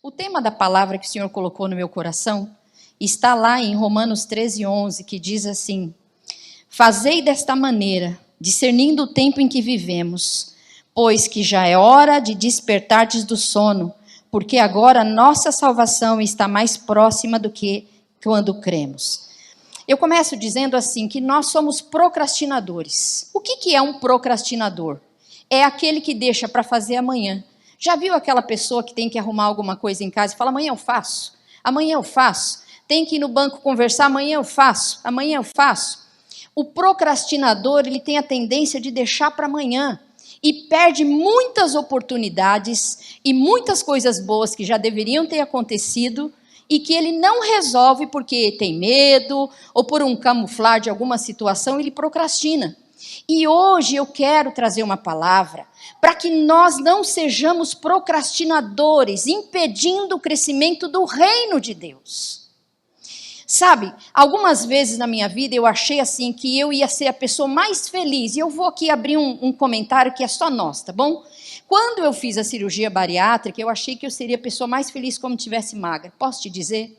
O tema da palavra que o Senhor colocou no meu coração está lá em Romanos 13:11, que diz assim: fazei desta maneira, discernindo o tempo em que vivemos, pois que já é hora de despertardes do sono, porque agora nossa salvação está mais próxima do que quando cremos. Eu começo dizendo assim, que nós somos procrastinadores. O que é um procrastinador? É aquele que deixa para fazer amanhã. Já viu aquela pessoa que tem que arrumar alguma coisa em casa e fala, amanhã eu faço, amanhã eu faço. Tem que ir no banco conversar, amanhã eu faço, amanhã eu faço. O procrastinador, ele tem a tendência de deixar para amanhã e perde muitas oportunidades e muitas coisas boas que já deveriam ter acontecido e que ele não resolve porque tem medo ou por um camuflar de alguma situação, ele procrastina. E hoje eu quero trazer uma palavra para que nós não sejamos procrastinadores, impedindo o crescimento do reino de Deus. Sabe, algumas vezes na minha vida eu achei assim que eu ia ser a pessoa mais feliz. E eu vou aqui abrir um comentário que é só nosso, tá bom? Quando eu fiz a cirurgia bariátrica, eu achei que eu seria a pessoa mais feliz como estivesse magra. Posso te dizer?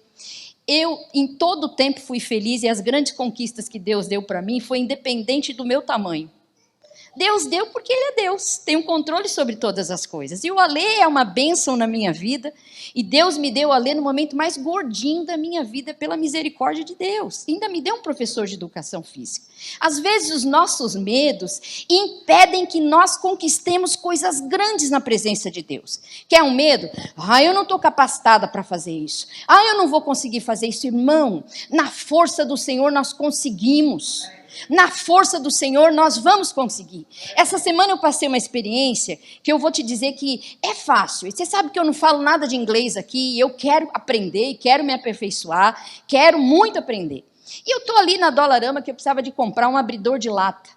Eu, em todo o tempo, fui feliz e as grandes conquistas que Deus deu para mim foi independente do meu tamanho. Deus deu porque Ele é Deus, tem um controle sobre todas as coisas. E o Alê é uma bênção na minha vida, e Deus me deu o Alê no momento mais gordinho da minha vida, pela misericórdia de Deus. E ainda me deu um professor de educação física. Às vezes os nossos medos impedem que nós conquistemos coisas grandes na presença de Deus. Quer um medo? Eu não estou capacitada para fazer isso. Eu não vou conseguir fazer isso. Irmão, na força do Senhor nós conseguimos. Na força do Senhor nós vamos conseguir. Essa semana eu passei uma experiência que eu vou te dizer que é fácil. E você sabe que eu não falo nada de inglês aqui, e eu quero aprender, e quero me aperfeiçoar, quero muito aprender. E eu estou ali na Dollarama que eu precisava de comprar um abridor de lata.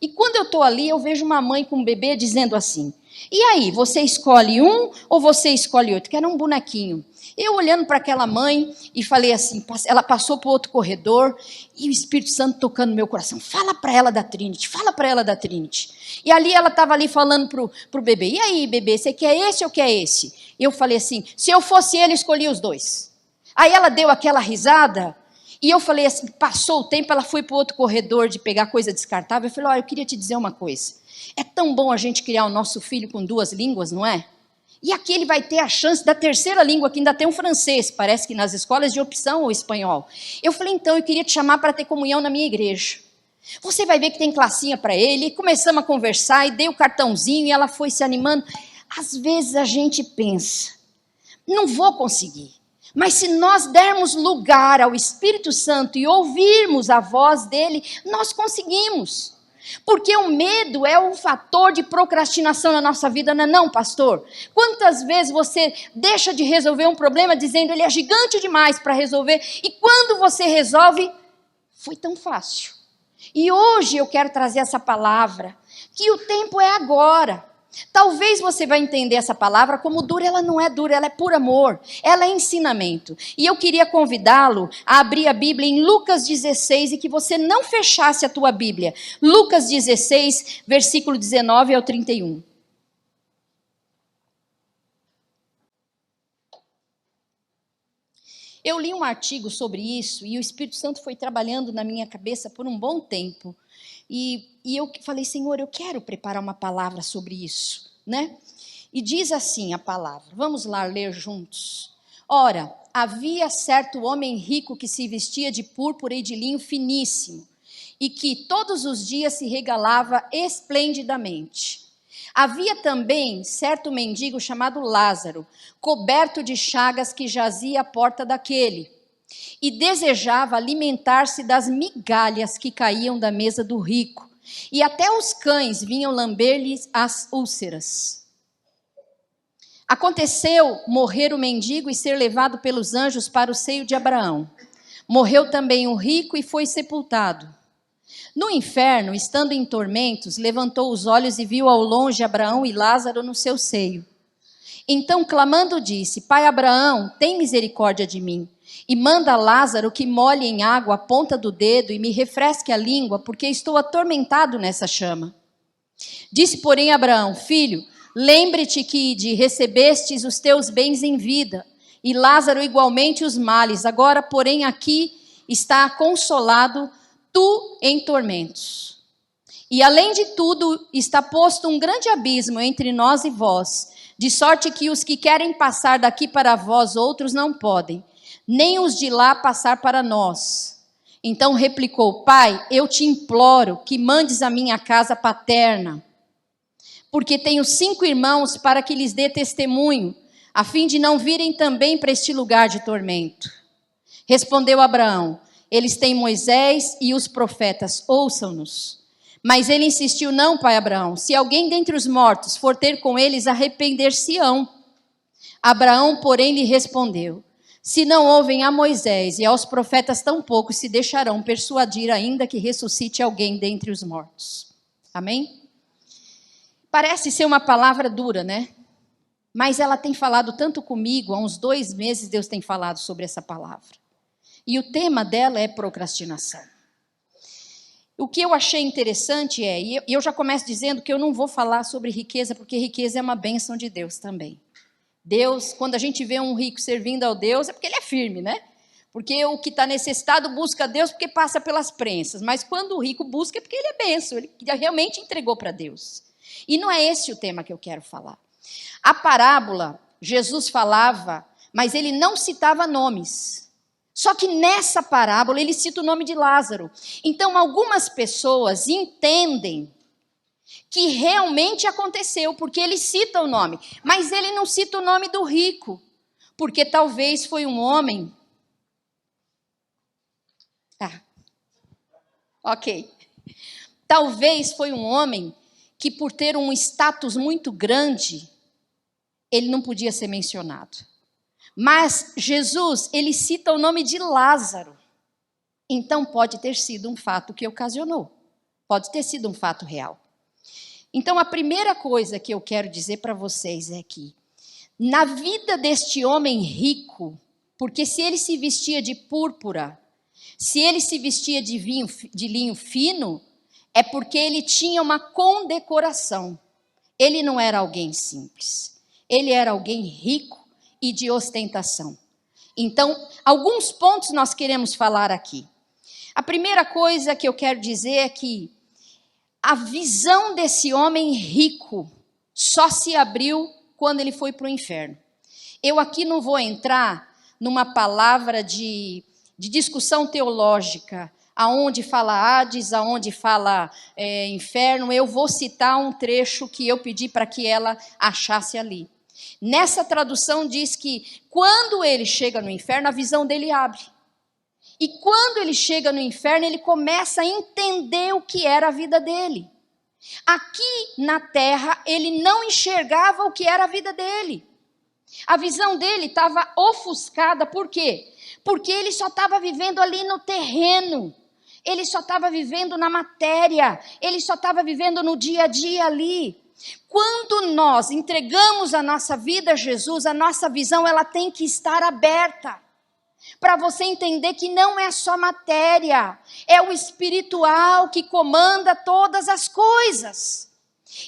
E quando eu estou ali, eu vejo uma mãe com um bebê dizendo assim, e aí, você escolhe um ou você escolhe outro? Que era um bonequinho. Eu olhando para aquela mãe e falei assim, ela passou para o outro corredor e o Espírito Santo tocando no meu coração, fala para ela da Trinity, fala para ela da Trinity. E ali ela estava ali falando pro bebê, e aí bebê, você quer esse ou quer esse? Eu falei assim, se eu fosse ele, eu escolhia os dois. Aí ela deu aquela risada e eu falei assim, passou o tempo, ela foi para o outro corredor de pegar coisa descartável, eu falei, eu queria te dizer uma coisa, é tão bom a gente criar o nosso filho com 2 línguas, não é? E aqui ele vai ter a chance da terceira língua, que ainda tem um francês, parece que nas escolas de opção ou espanhol. Eu falei, então, eu queria te chamar para ter comunhão na minha igreja. Você vai ver que tem classinha para ele. E começamos a conversar e dei o cartãozinho e ela foi se animando. Às vezes a gente pensa, não vou conseguir. Mas se nós dermos lugar ao Espírito Santo e ouvirmos a voz dele, nós conseguimos. Porque o medo é um fator de procrastinação na nossa vida, não é não, pastor? Quantas vezes você deixa de resolver um problema dizendo ele é gigante demais para resolver, e quando você resolve, foi tão fácil. E hoje eu quero trazer essa palavra, que o tempo é agora. Talvez você vai entender essa palavra como dura, ela não é dura, ela é por amor, ela é ensinamento. E eu queria convidá-lo a abrir a Bíblia em Lucas 16 e que você não fechasse a tua Bíblia. Lucas 16, versículo 19 ao 31. Eu li um artigo sobre isso e o Espírito Santo foi trabalhando na minha cabeça por um bom tempo. E eu falei, Senhor, eu quero preparar uma palavra sobre isso, né? E diz assim a palavra, vamos lá ler juntos. Ora, havia certo homem rico que se vestia de púrpura e de linho finíssimo, e que todos os dias se regalava esplendidamente. Havia também certo mendigo chamado Lázaro, coberto de chagas, que jazia à porta daquele, e desejava alimentar-se das migalhas que caíam da mesa do rico, e até os cães vinham lamber-lhes as úlceras. Aconteceu morrer o mendigo e ser levado pelos anjos para o seio de Abraão. Morreu também o rico e foi sepultado. No inferno, estando em tormentos, levantou os olhos e viu ao longe Abraão e Lázaro no seu seio. Então, clamando, disse, Pai Abraão, tem misericórdia de mim, e manda Lázaro que molhe em água a ponta do dedo e me refresque a língua, porque estou atormentado nessa chama. Disse, porém, Abraão, filho, lembre-te que recebestes os teus bens em vida, e Lázaro igualmente os males. Agora, porém, aqui está consolado, tu em tormentos. E além de tudo, está posto um grande abismo entre nós e vós, de sorte que os que querem passar daqui para vós outros não podem, nem os de lá passar para nós. Então replicou: Pai, eu te imploro que mandes a minha casa paterna, porque tenho 5 irmãos, para que lhes dê testemunho, a fim de não virem também para este lugar de tormento. Respondeu Abraão: eles têm Moisés e os profetas, ouçam-nos. Mas ele insistiu: não, pai Abraão, se alguém dentre os mortos for ter com eles, arrepender-se-ão. Abraão, porém, lhe respondeu: se não ouvem a Moisés e aos profetas, tampouco se deixarão persuadir, ainda que ressuscite alguém dentre os mortos. Amém? Parece ser uma palavra dura, né? Mas ela tem falado tanto comigo, há uns 2 meses Deus tem falado sobre essa palavra. E o tema dela é procrastinação. O que eu achei interessante e eu já começo dizendo que eu não vou falar sobre riqueza, porque riqueza é uma bênção de Deus também. Deus, quando a gente vê um rico servindo ao Deus, é porque ele é firme, né? Porque o que está necessitado busca Deus porque passa pelas prensas. Mas quando o rico busca é porque ele é bênção, ele realmente entregou para Deus. E não é esse o tema que eu quero falar. A parábola, Jesus falava, mas ele não citava nomes. Só que nessa parábola ele cita o nome de Lázaro. Então algumas pessoas entendem que realmente aconteceu, porque ele cita o nome. Mas ele não cita o nome do rico, porque talvez foi um homem... ok. Talvez foi um homem que, por ter um status muito grande, ele não podia ser mencionado. Mas Jesus, ele cita o nome de Lázaro. Então pode ter sido um fato que ocasionou. Pode ter sido um fato real. Então a primeira coisa que eu quero dizer para vocês é que, na vida deste homem rico, porque se ele se vestia de púrpura, se ele se vestia de linho fino, é porque ele tinha uma condecoração. Ele não era alguém simples. Ele era alguém rico e de ostentação. Então, alguns pontos nós queremos falar aqui. A primeira coisa que eu quero dizer é que a visão desse homem rico só se abriu quando ele foi para o inferno. Eu aqui não vou entrar numa palavra de discussão teológica, aonde fala Hades, aonde fala inferno. Eu vou citar um trecho que eu pedi para que ela achasse ali. Nessa tradução diz que quando ele chega no inferno, a visão dele abre. E quando ele chega no inferno, ele começa a entender o que era a vida dele. Aqui na terra, ele não enxergava o que era a vida dele. A visão dele estava ofuscada, por quê? Porque ele só estava vivendo ali no terreno. Ele só estava vivendo na matéria. Ele só estava vivendo no dia a dia ali. Quando nós entregamos a nossa vida a Jesus, a nossa visão ela tem que estar aberta. Para você entender que não é só matéria, é o espiritual que comanda todas as coisas.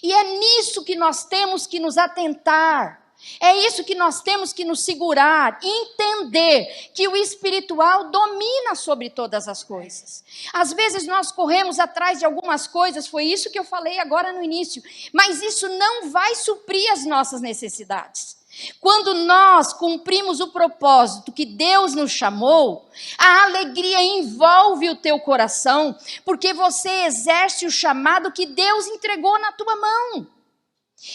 E é nisso que nós temos que nos atentar. É isso que nós temos que nos segurar, entender que o espiritual domina sobre todas as coisas. Às vezes nós corremos atrás de algumas coisas, foi isso que eu falei agora no início, mas isso não vai suprir as nossas necessidades. Quando nós cumprimos o propósito que Deus nos chamou, a alegria envolve o teu coração, porque você exerce o chamado que Deus entregou na tua mão.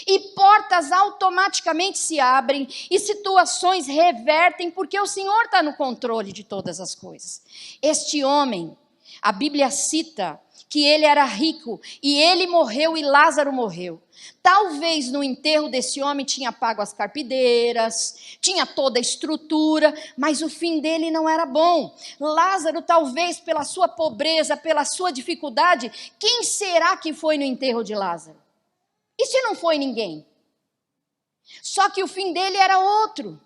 E portas automaticamente se abrem e situações revertem, porque o Senhor está no controle de todas as coisas. Este homem, a Bíblia cita que ele era rico e ele morreu e Lázaro morreu. Talvez no enterro desse homem tinha pago as carpideiras, tinha toda a estrutura, mas o fim dele não era bom. Lázaro, talvez pela sua pobreza, pela sua dificuldade, quem será que foi no enterro de Lázaro? E se não foi ninguém? Só que o fim dele era outro.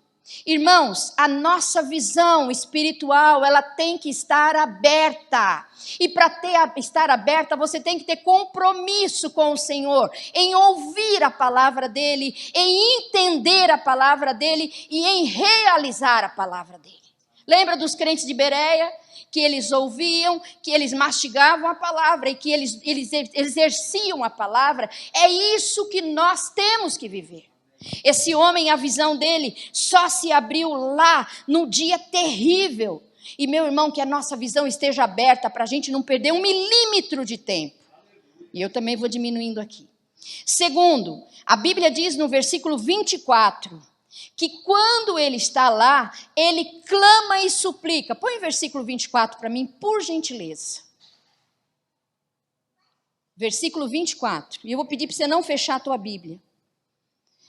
Irmãos, a nossa visão espiritual, ela tem que estar aberta. E para estar aberta, você tem que ter compromisso com o Senhor, em ouvir a palavra dEle, em entender a palavra dEle e em realizar a palavra dEle. Lembra dos crentes de Bereia? Que eles ouviam, que eles mastigavam a palavra e que eles exerciam a palavra. É isso que nós temos que viver. Esse homem, a visão dele só se abriu lá no dia terrível. E meu irmão, que a nossa visão esteja aberta para a gente não perder 1 milímetro de tempo. E eu também vou diminuindo aqui. Segundo, a Bíblia diz no versículo 24, que quando ele está lá, ele clama e suplica. Põe o versículo 24 para mim, por gentileza. Versículo 24. E eu vou pedir para você não fechar a tua Bíblia.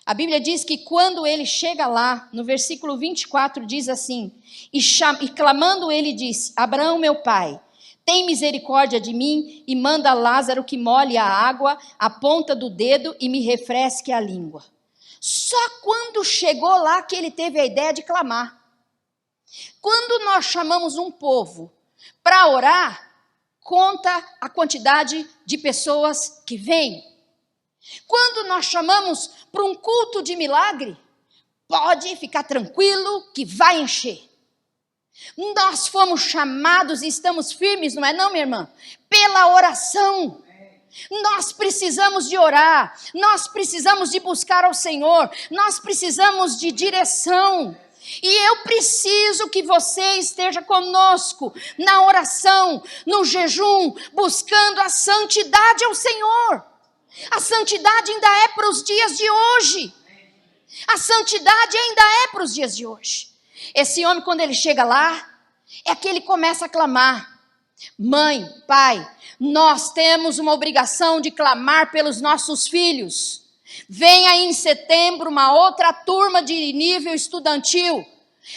A Bíblia diz que quando ele chega lá, no versículo 24 diz assim, e clamando ele disse, Abraão meu pai, tem misericórdia de mim e manda Lázaro que molhe a água, a ponta do dedo e me refresque a língua. Só quando chegou lá que ele teve a ideia de clamar. Quando nós chamamos um povo para orar, conta a quantidade de pessoas que vêm. Quando nós chamamos para um culto de milagre, pode ficar tranquilo que vai encher. Nós fomos chamados e estamos firmes, não é não, minha irmã? Pela oração. Nós precisamos de orar, nós precisamos de buscar ao Senhor, nós precisamos de direção. E eu preciso que você esteja conosco na oração, no jejum, buscando a santidade ao Senhor. A santidade ainda é para os dias de hoje. A santidade ainda é para os dias de hoje. Esse homem, quando ele chega lá, é que ele começa a clamar. Mãe, pai, nós temos uma obrigação de clamar pelos nossos filhos. Vem aí em setembro uma outra turma de nível estudantil.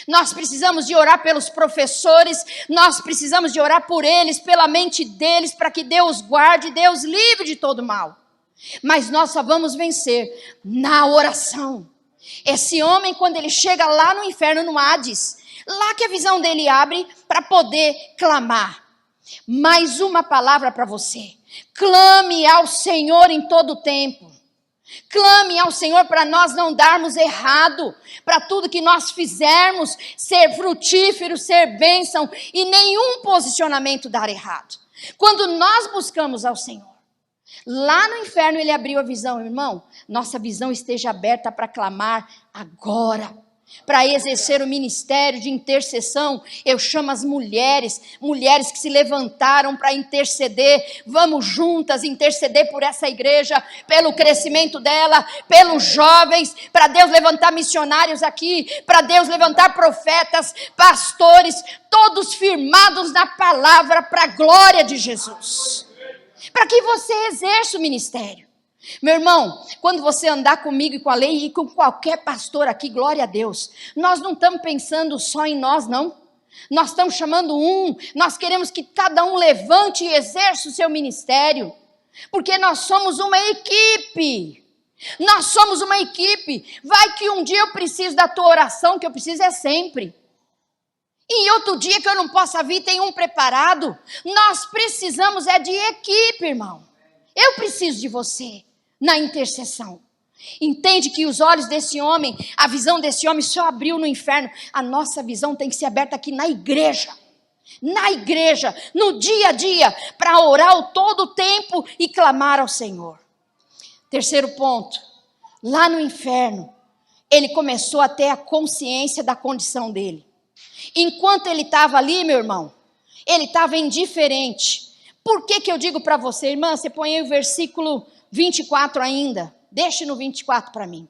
Nós precisamos de orar pelos professores, nós precisamos de orar por eles, pela mente deles, para que Deus guarde, Deus livre de todo mal. Mas nós só vamos vencer na oração. Esse homem, quando ele chega lá no inferno, no Hades, lá que a visão dele abre para poder clamar. Mais uma palavra para você. Clame ao Senhor em todo o tempo. Clame ao Senhor para nós não darmos errado, para tudo que nós fizermos ser frutífero, ser bênção e nenhum posicionamento dar errado. Quando nós buscamos ao Senhor, lá no inferno ele abriu a visão, irmão, nossa visão esteja aberta para clamar agora. Para exercer o ministério de intercessão, eu chamo as mulheres que se levantaram para interceder. Vamos juntas interceder por essa igreja, pelo crescimento dela, pelos jovens, para Deus levantar missionários aqui, para Deus levantar profetas, pastores, todos firmados na palavra para a glória de Jesus. Para que você exerça o ministério. Meu irmão, quando você andar comigo e com a lei e com qualquer pastor aqui, glória a Deus, nós não estamos pensando só em nós, não. Nós estamos chamando nós queremos que cada um levante e exerça o seu ministério, porque nós somos uma equipe. Nós somos uma equipe. Vai que um dia eu preciso da tua oração, que eu preciso é sempre. E outro dia que eu não possa vir, tem um preparado. Nós precisamos é de equipe, irmão. Eu preciso de você na intercessão. Entende que os olhos desse homem, a visão desse homem só abriu no inferno. A nossa visão tem que ser aberta aqui na igreja, no dia a dia, para orar o todo o tempo e clamar ao Senhor. Terceiro ponto, lá no inferno, ele começou a ter a consciência da condição dele. Enquanto ele estava ali, meu irmão, ele estava indiferente. Por que eu digo para você, irmã, você põe aí o versículo 24 ainda, deixe no 24 para mim.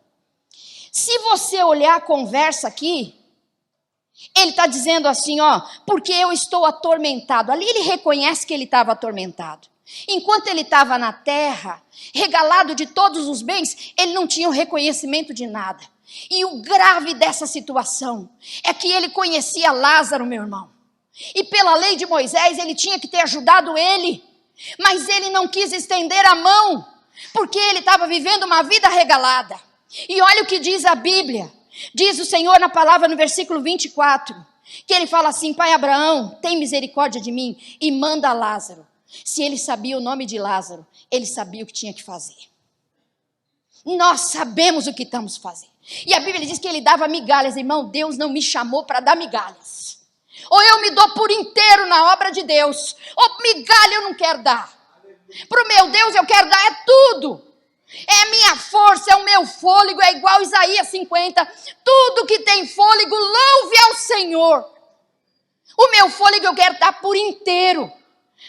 Se você olhar a conversa aqui, ele está dizendo assim, porque eu estou atormentado. Ali ele reconhece que ele estava atormentado. Enquanto ele estava na terra, regalado de todos os bens, ele não tinha o reconhecimento de nada. E o grave dessa situação é que ele conhecia Lázaro, meu irmão. E pela lei de Moisés, ele tinha que ter ajudado ele. Mas ele não quis estender a mão, porque ele estava vivendo uma vida regalada. E olha o que diz a Bíblia. Diz o Senhor na palavra no versículo 24, que ele fala assim: pai Abraão, tem misericórdia de mim e manda Lázaro. Se ele sabia o nome de Lázaro, ele sabia o que tinha que fazer. Nós sabemos o que estamos fazendo. E a Bíblia diz que ele dava migalhas. Irmão, Deus não me chamou para dar migalhas. Ou eu me dou por inteiro na obra de Deus, ou migalha eu não quero dar. Para o meu Deus eu quero dar é tudo. É a minha força, é o meu fôlego, é igual Isaías 50. Tudo que tem fôlego, louve ao Senhor. O meu fôlego eu quero dar por inteiro.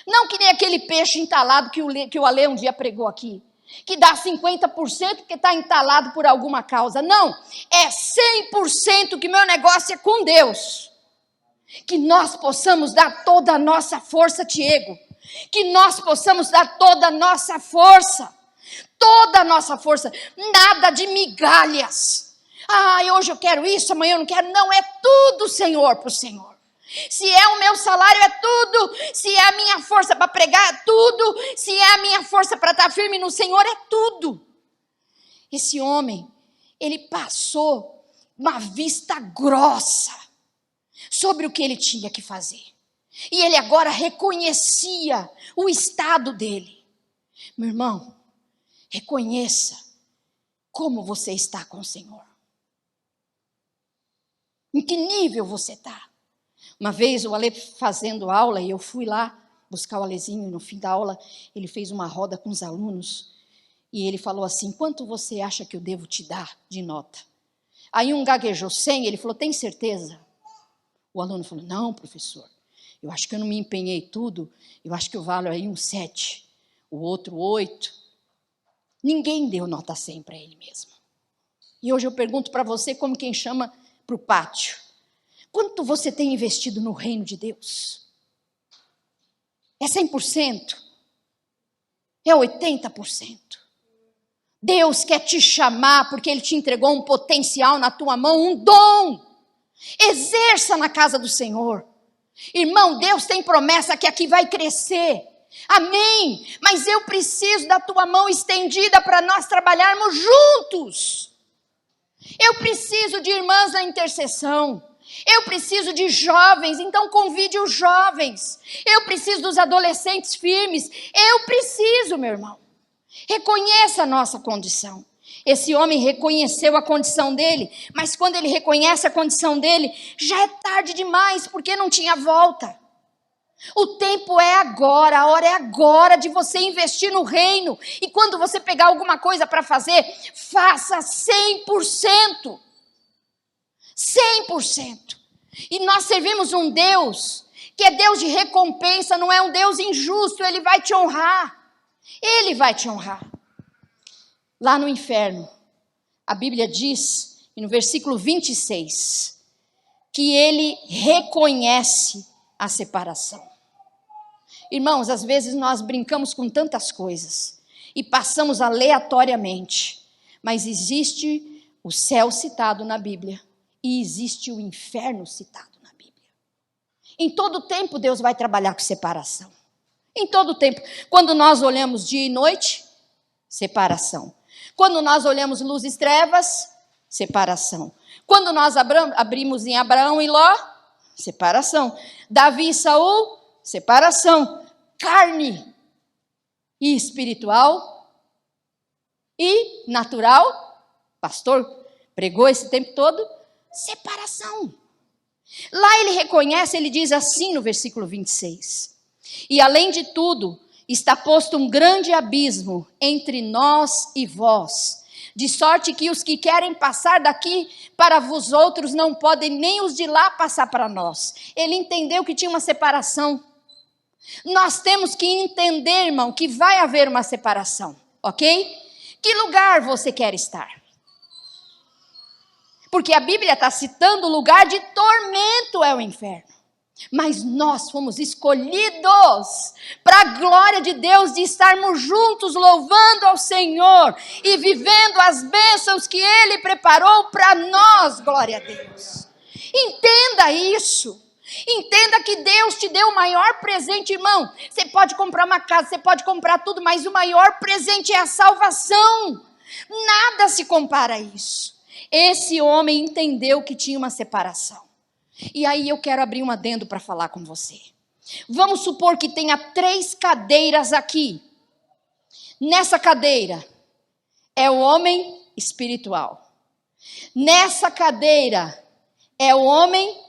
Não que nem aquele peixe entalado que o Ale um dia pregou aqui, que dá 50% porque está entalado por alguma causa. Não, é 100% que meu negócio é com Deus. Que nós possamos dar toda a nossa força, Tiago. Que nós possamos dar toda a nossa força. Toda a nossa força. Nada de migalhas. Hoje eu quero isso, amanhã eu não quero. Não, é tudo, Senhor, para o Senhor. Se é o meu salário, é tudo. Se é a minha força para pregar, é tudo. Se é a minha força para estar firme no Senhor, é tudo. Esse homem, ele passou uma vista grossa sobre o que ele tinha que fazer. E ele agora reconhecia o estado dele. Meu irmão, reconheça como você está com o Senhor. Em que nível você está? Uma vez o Ale fazendo aula, e eu fui lá buscar o Alezinho, no fim da aula, ele fez uma roda com os alunos, e ele falou assim: quanto você acha que eu devo te dar de nota? Aí um gaguejou 100, ele falou: tem certeza? O aluno falou: não, professor, eu acho que eu não me empenhei tudo, eu acho que eu valho aí um 7, o outro 8. Ninguém deu nota 100 para ele mesmo. E hoje eu pergunto para você, como quem chama para o pátio: quanto você tem investido no reino de Deus? É 100%? É 80%? Deus quer te chamar porque Ele te entregou um potencial na tua mão, um dom. Exerça na casa do Senhor. Irmão, Deus tem promessa que aqui vai crescer. Amém. Mas eu preciso da tua mão estendida para nós trabalharmos juntos. Eu preciso de irmãs na intercessão. Eu preciso de jovens, então convide os jovens. Eu preciso dos adolescentes firmes. Eu preciso, meu irmão. Reconheça a nossa condição. Esse homem reconheceu a condição dele, mas quando ele reconhece a condição dele, já é tarde demais, porque não tinha volta. O tempo é agora, a hora é agora de você investir no reino. E quando você pegar alguma coisa para fazer, faça 100%. 100%. E nós servimos um Deus que é Deus de recompensa, não é um Deus injusto. Ele vai te honrar. Ele vai te honrar. Lá no inferno, a Bíblia diz, no versículo 26, que ele reconhece a separação. Irmãos, às vezes nós brincamos com tantas coisas e passamos aleatoriamente, mas existe o céu citado na Bíblia e existe o inferno citado na Bíblia. Em todo tempo Deus vai trabalhar com separação. Em todo tempo. Quando nós olhamos dia e noite, separação. Quando nós olhamos luz e trevas, separação. Quando nós abrimos em Abraão e Ló, separação. Davi e Saul, separação. Carne e espiritual e natural. Pastor pregou esse tempo todo. Separação. Lá ele reconhece, ele diz assim no versículo 26. E além de tudo, está posto um grande abismo entre nós e vós, de sorte que os que querem passar daqui para vós outros não podem nem os de lá passar para nós. Ele entendeu que tinha uma separação. Nós temos que entender, irmão, que vai haver uma separação, ok? Que lugar você quer estar? Porque a Bíblia está citando o lugar de tormento é o inferno. Mas nós fomos escolhidos para a glória de Deus, de estarmos juntos louvando ao Senhor e vivendo as bênçãos que Ele preparou para nós, glória a Deus. Entenda isso. Entenda que Deus te deu o maior presente, irmão. Você pode comprar uma casa, você pode comprar tudo, mas o maior presente é a salvação. Nada se compara a isso. Esse homem entendeu que tinha uma separação. E aí eu quero abrir um adendo para falar com você. Vamos supor que tenha 3 cadeiras aqui. Nessa cadeira é o homem espiritual. Nessa cadeira é o homem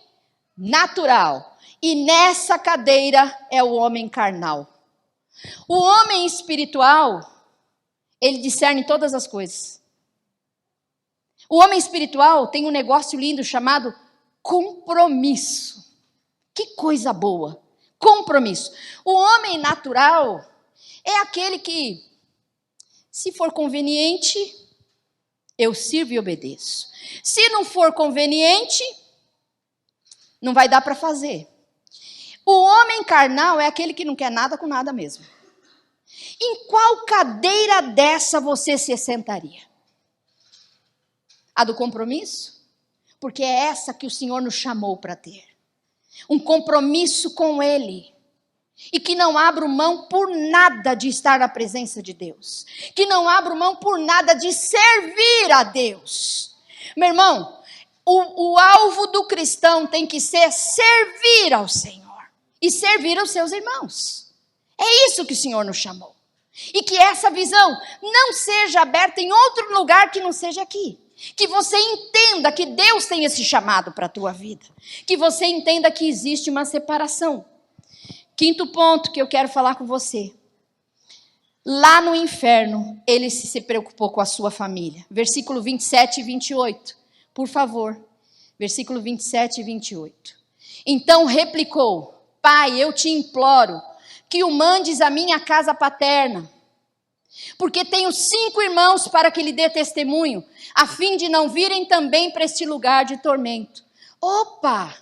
natural. E nessa cadeira é o homem carnal. O homem espiritual, ele discerne todas as coisas. O homem espiritual tem um negócio lindo chamado compromisso. Que coisa boa. Compromisso. O homem natural é aquele que, se for conveniente, eu sirvo e obedeço. Se não for conveniente, não vai dar para fazer. O homem carnal é aquele que não quer nada com nada mesmo. Em qual cadeira dessa você se sentaria? A do compromisso? Porque é essa que o Senhor nos chamou para ter. Um compromisso com Ele. E que não abro mão por nada de estar na presença de Deus. Que não abro mão por nada de servir a Deus. Meu irmão, o alvo do cristão tem que ser servir ao Senhor. E servir aos seus irmãos. É isso que o Senhor nos chamou. E que essa visão não seja aberta em outro lugar que não seja aqui. Que você entenda que Deus tem esse chamado para a tua vida. Que você entenda que existe uma separação. 5º ponto que eu quero falar com você. Lá no inferno, ele se preocupou com a sua família. Versículo 27 e 28. Por favor. Versículo 27 e 28. Então replicou: Pai, eu te imploro que o mandes à minha casa paterna, porque tenho 5 irmãos para que lhe dê testemunho, a fim de não virem também para este lugar de tormento. Opa!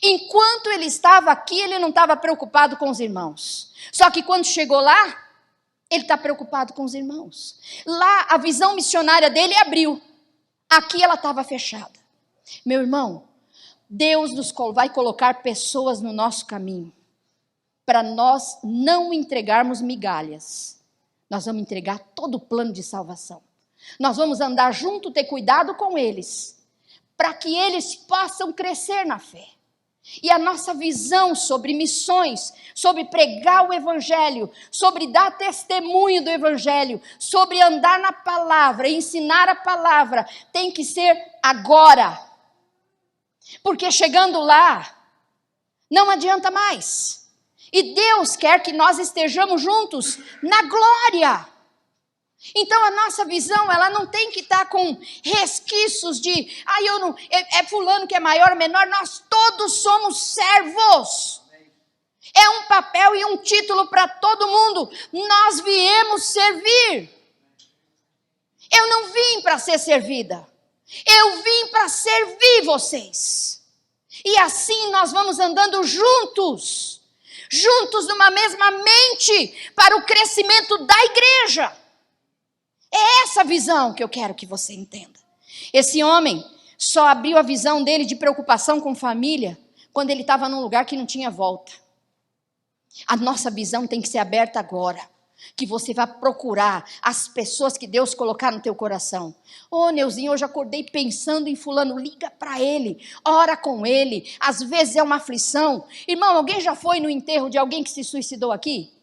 Enquanto ele estava aqui, ele não estava preocupado com os irmãos. Só que quando chegou lá, ele está preocupado com os irmãos. Lá, a visão missionária dele abriu. Aqui ela estava fechada. Meu irmão, Deus vai colocar pessoas no nosso caminho para nós não entregarmos migalhas. Nós vamos entregar todo o plano de salvação. Nós vamos andar junto, ter cuidado com eles, para que eles possam crescer na fé. E a nossa visão sobre missões, sobre pregar o evangelho, sobre dar testemunho do evangelho, sobre andar na palavra, ensinar a palavra, tem que ser agora. Porque chegando lá, não adianta mais. E Deus quer que nós estejamos juntos na glória. Então a nossa visão, ela não tem que estar com resquícios de, é fulano que é maior ou menor, nós todos somos servos. É um papel e um título para todo mundo. Nós viemos servir. Eu não vim para ser servida. Eu vim para servir vocês. E assim nós vamos andando juntos numa mesma mente, para o crescimento da igreja. É essa visão que eu quero que você entenda. Esse homem só abriu a visão dele de preocupação com família quando ele estava num lugar que não tinha volta. A nossa visão tem que ser aberta agora. Que você vai procurar as pessoas que Deus colocar no teu coração. Neuzinho, hoje acordei pensando em fulano, liga para ele, ora com ele, às vezes é uma aflição. Irmão, alguém já foi no enterro de alguém que se suicidou aqui?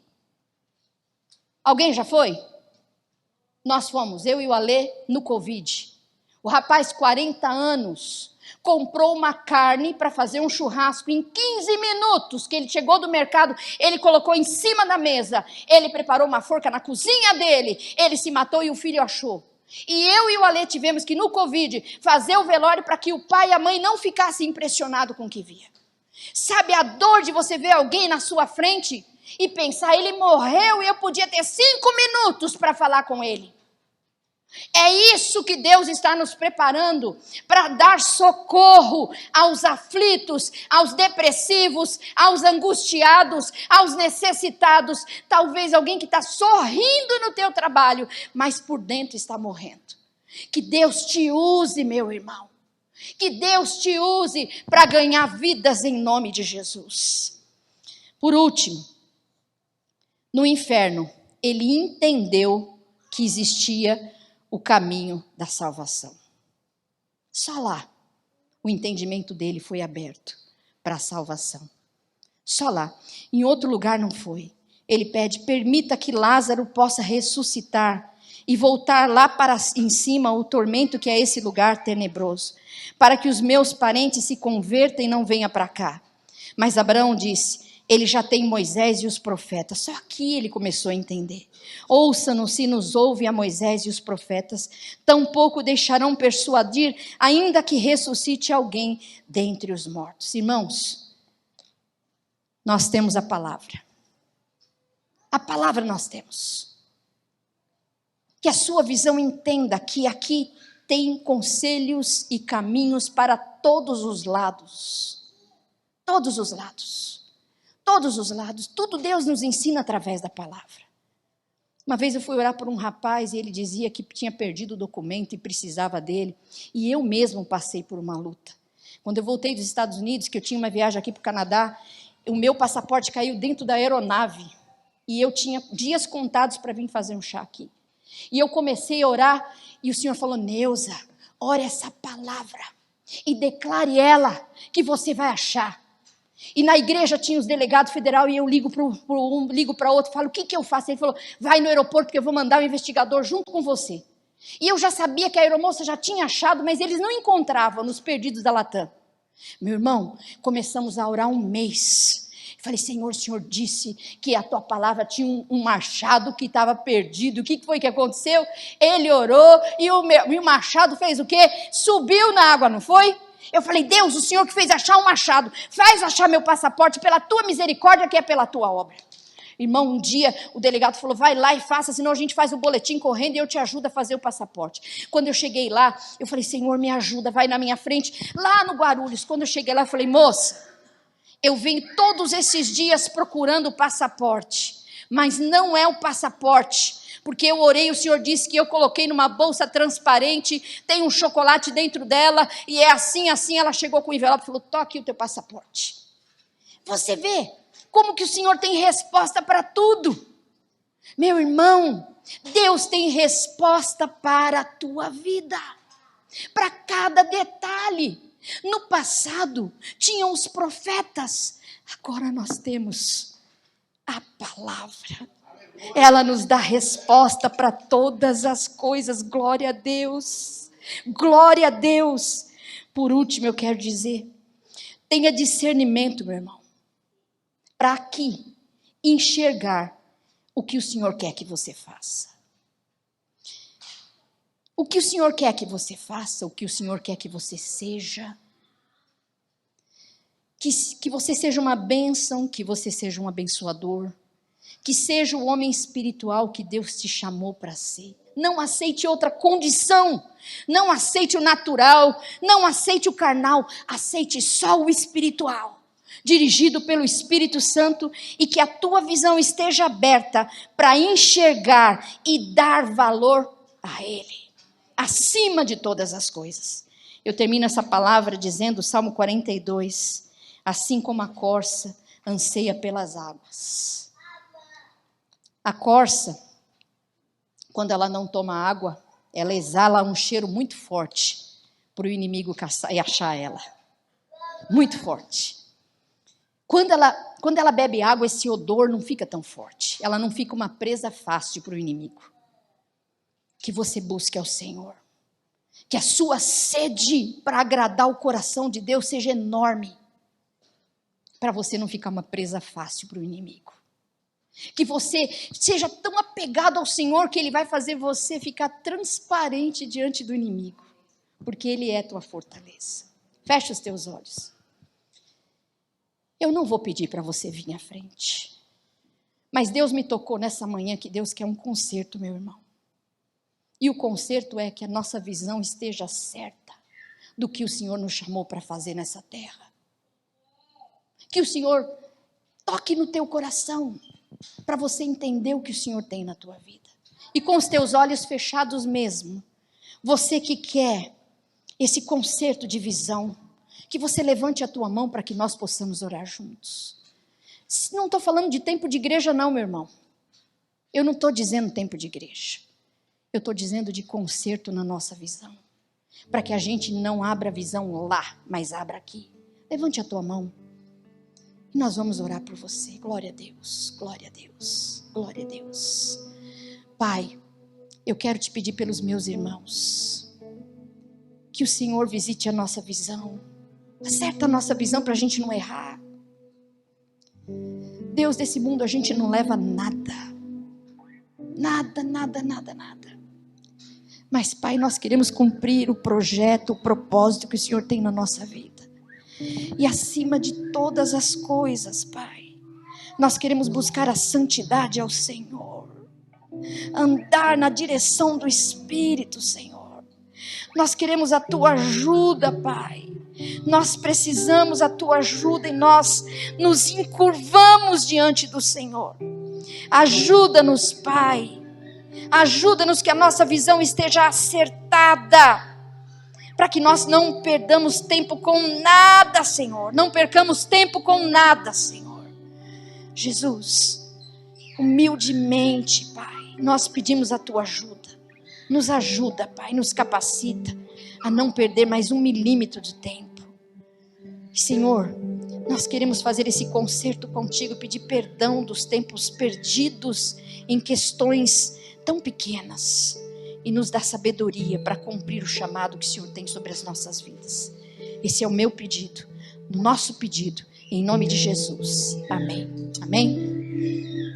Alguém já foi? Nós fomos, eu e o Alê, no Covid. O rapaz, 40 anos, comprou uma carne para fazer um churrasco em 15 minutos, que ele chegou do mercado, ele colocou em cima da mesa, ele preparou uma forca na cozinha dele, ele se matou e o filho achou. E eu e o Alê tivemos que, no Covid, fazer o velório para que o pai e a mãe não ficassem impressionados com o que via. Sabe a dor de você ver alguém na sua frente e pensar, ele morreu e eu podia ter 5 minutos para falar com ele. É isso que Deus está nos preparando para dar socorro aos aflitos, aos depressivos, aos angustiados, aos necessitados. Talvez alguém que está sorrindo no teu trabalho, mas por dentro está morrendo. Que Deus te use, meu irmão. Que Deus te use para ganhar vidas em nome de Jesus. Por último, no inferno, ele entendeu que existia o caminho da salvação. Só lá o entendimento dele foi aberto para a salvação. Só lá. Em outro lugar não foi. Ele pede, permita que Lázaro possa ressuscitar e voltar lá para em cima o tormento que é esse lugar tenebroso, para que os meus parentes se convertam e não venham para cá. Mas Abraão disse, ele já tem Moisés e os profetas. Só aqui ele começou a entender. Ouça-nos se nos ouve a Moisés e os profetas, tampouco deixarão persuadir, ainda que ressuscite alguém dentre os mortos. Irmãos, nós temos a palavra. A palavra nós temos. Que a sua visão entenda que aqui tem conselhos e caminhos para todos os lados. Todos os lados. Todos os lados. Tudo Deus nos ensina através da palavra. Uma vez eu fui orar por um rapaz e ele dizia que tinha perdido o documento e precisava dele. E eu mesmo passei por uma luta. Quando eu voltei dos Estados Unidos, que eu tinha uma viagem aqui para o Canadá, o meu passaporte caiu dentro da aeronave. E eu tinha dias contados para vir fazer um chá aqui. E eu comecei a orar e o Senhor falou, Neuza, ore essa palavra e declare ela que você vai achar. E na igreja tinha os delegados federal e eu ligo para um, ligo para outro, falo, o que eu faço? Ele falou, vai no aeroporto porque eu vou mandar um investigador junto com você. E eu já sabia que a aeromoça já tinha achado, mas eles não encontravam nos perdidos da Latam. Meu irmão, começamos a orar um mês. Falei, Senhor, o Senhor disse que a tua palavra tinha um machado que estava perdido. O que foi que aconteceu? Ele orou e o machado fez o quê? Subiu na água, não foi? Eu falei, Deus, o Senhor que fez achar um machado, faz achar meu passaporte pela tua misericórdia, que é pela tua obra. Irmão, um dia o delegado falou, vai lá e faça, senão a gente faz o boletim correndo e eu te ajudo a fazer o passaporte. Quando eu cheguei lá, eu falei, Senhor, me ajuda, vai na minha frente, lá no Guarulhos. Quando eu cheguei lá, eu falei, moça, eu venho todos esses dias procurando o passaporte, mas não é o passaporte, porque eu orei, o Senhor disse que eu coloquei numa bolsa transparente, tem um chocolate dentro dela, e é assim, ela chegou com o envelope e falou, toque o teu passaporte. Você vê como que o Senhor tem resposta para tudo. Meu irmão, Deus tem resposta para a tua vida, para cada detalhe. No passado, tinham os profetas, agora nós temos a palavra. Ela nos dá resposta para todas as coisas, glória a Deus, glória a Deus. Por último, eu quero dizer, tenha discernimento, meu irmão, para aqui enxergar o que o Senhor quer que você faça. O que o Senhor quer que você faça, o que o Senhor quer que você seja. Que você seja uma bênção, que você seja um abençoador. Que seja o homem espiritual que Deus te chamou para ser. Não aceite outra condição. Não aceite o natural. Não aceite o carnal. Aceite só o espiritual. Dirigido pelo Espírito Santo. E que a tua visão esteja aberta para enxergar e dar valor a Ele. Acima de todas as coisas. Eu termino essa palavra dizendo, Salmo 42, assim como a corça anseia pelas águas. A corça, quando ela não toma água, ela exala um cheiro muito forte para o inimigo caçar e achar ela. Muito forte. Quando ela bebe água, esse odor não fica tão forte. Ela não fica uma presa fácil para o inimigo. Que você busque ao Senhor. Que a sua sede para agradar o coração de Deus seja enorme. Para você não ficar uma presa fácil para o inimigo. Que você seja tão apegado ao Senhor que Ele vai fazer você ficar transparente diante do inimigo. Porque Ele é tua fortaleza. Fecha os teus olhos. Eu não vou pedir para você vir à frente. Mas Deus me tocou nessa manhã que Deus quer um conserto, meu irmão. E o conserto é que a nossa visão esteja certa do que o Senhor nos chamou para fazer nessa terra. Que o Senhor toque no teu coração para você entender o que o Senhor tem na tua vida. E com os teus olhos fechados mesmo, você que quer esse conserto de visão, que você levante a tua mão para que nós possamos orar juntos. Não estou falando de tempo de igreja não, meu irmão. Eu não estou dizendo tempo de igreja. Eu estou dizendo de conserto na nossa visão. para que a gente não abra a visão lá, mas abra aqui. Levante a tua mão e nós vamos orar por você. Glória a Deus, glória a Deus, glória a Deus. Pai, eu quero te pedir pelos meus irmãos, que o Senhor visite a nossa visão, acerta a nossa visão para a gente não errar. Deus, desse mundo a gente não leva nada, nada, nada, nada, nada. Mas, Pai, nós queremos cumprir o projeto, o propósito que o Senhor tem na nossa vida. E acima de todas as coisas, Pai, nós queremos buscar a santidade ao Senhor, andar na direção do Espírito, Senhor. Nós queremos a Tua ajuda, Pai. Nós precisamos a Tua ajuda e nós nos encurvamos diante do Senhor. Ajuda-nos, Pai. Ajuda-nos que a nossa visão esteja acertada, para que nós não perdamos tempo com nada, Senhor. Não percamos tempo com nada, Senhor. Jesus, humildemente, Pai, nós pedimos a Tua ajuda. Nos ajuda, Pai, nos capacita a não perder mais 1 milímetro de tempo. Senhor, nós queremos fazer esse concerto contigo, pedir perdão dos tempos perdidos em questões tão pequenas e nos dar sabedoria para cumprir o chamado que o Senhor tem sobre as nossas vidas. Esse é o meu pedido, o nosso pedido, em nome de Jesus. Amém. Amém.